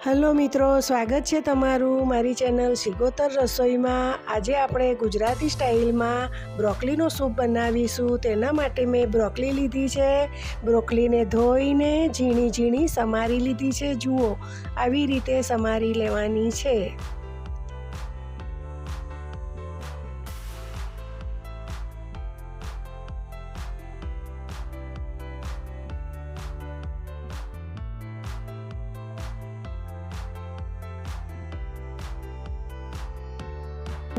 Hello મિત્રો, સ્વાગત છે તમારું મારી ચેનલ શિગોતર રસોઈમાં। આજે આપણે ગુજરાતી સ્ટાઇલમાં બ્રોકલીનો સૂપ બનાવીશું। તેના માટે મેં બ્રોકલી લીધી છે। બ્રોકલીને ધોઈને ઝીણી ઝીણી સમારી લીધી છે। જુઓ, આવી રીતે સમારી લેવાની છે।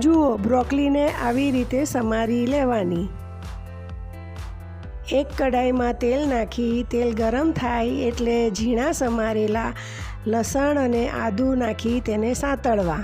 જુઓ, બ્રોકલીને આવી રીતે સમારી લેવાની। એક કઢાઈમાં તેલ નાખી તેલ ગરમ થાય એટલે ઝીણા સમારેલા લસણ અને આદું નાખી તેને સાંતળવા।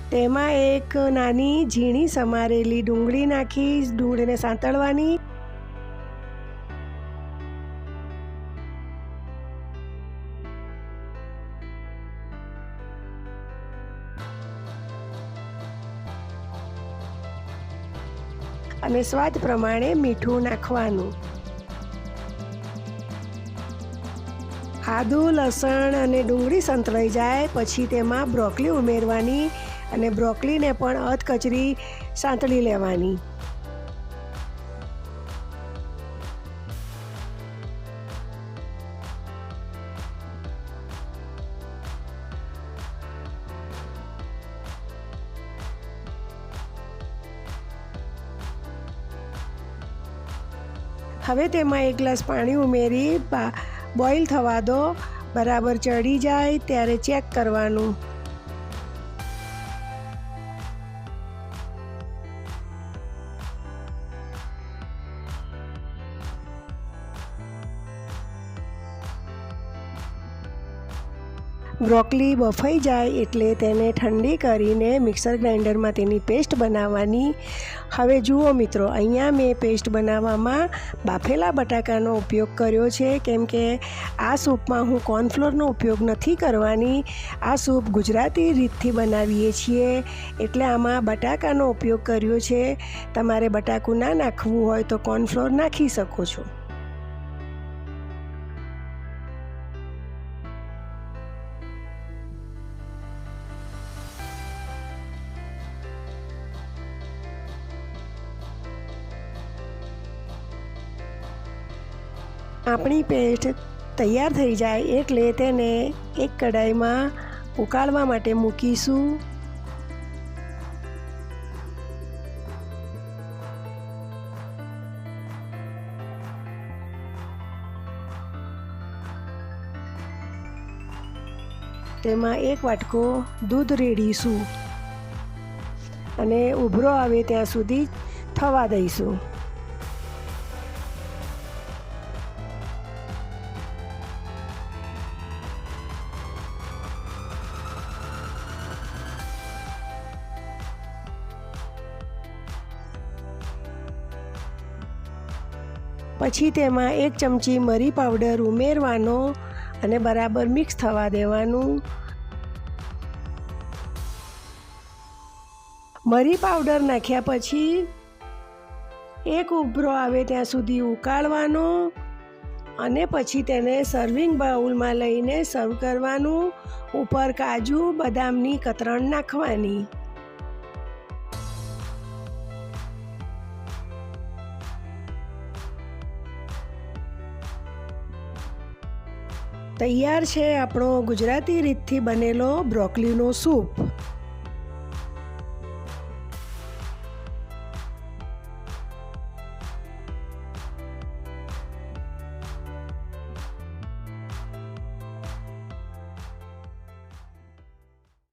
તેમાં એક નાની ઝીણી સમારેલી ડુંગળી નાખી ડુંગળીને સાંતળવાની। અને સ્વાદ પ્રમાણે મીઠું નાખવાનું। આદું, લસણ અને ડુંગળી સંતળાઈ જાય પછી તેમાં બ્રોકલી ઉમેરવાની અને બ્રોકલીને પણ અધકચરી સાંતળી લેવાની। હવે તેમાં એક ગ્લાસ પાણી ઉમેરી બોઇલ થવા દો। બરાબર ચડી જાય ત્યારે ચેક કરવાનું। બ્રોકલી બફાઈ જાય એટલે તેને ઠંડી કરીને મિક્સર ગ્રાઇન્ડરમાં તેની પેસ્ટ બનાવવાની। હવે જુઓ મિત્રો, અહીંયા મેં પેસ્ટ બનાવવામાં બાફેલા બટાકાનો ઉપયોગ કર્યો છે, કેમ કે આ સૂપમાં હું કોર્નફ્લોરનો ઉપયોગ નથી કરવાની। આ સૂપ ગુજરાતી રીતથી બનાવીએ છીએ એટલે આમાં બટાકાનો ઉપયોગ કર્યો છે। તમારે બટાકું ના નાખવું હોય તો કોર્નફ્લોર નાખી શકો છો। આપણી પેસ્ટ તૈયાર થઈ જાય એટલે તેને એક કઢાઈમાં ઉકાળવા માટે મૂકીશું। તેમાં એક વાટકો દૂધ રેડીશું અને ઉભરો આવે ત્યાં સુધી થવા દઈશું। પછી તેમાં એક ચમચી મરી પાવડર ઉમેરવાનો અને બરાબર મિક્સ થવા દેવાનું। મરી પાવડર નાખ્યા પછી એક ઉભરો આવે ત્યાં સુધી ઉકાળવાનો અને પછી તેને સર્વિંગ બાઉલમાં લઈને સર્વ કરવાનું। ઉપર કાજુ બદામની કતરણ નાખવાની। તૈયાર છે આપણો ગુજરાતી રીતથી બનેલો બ્રોકલીનો સૂપ।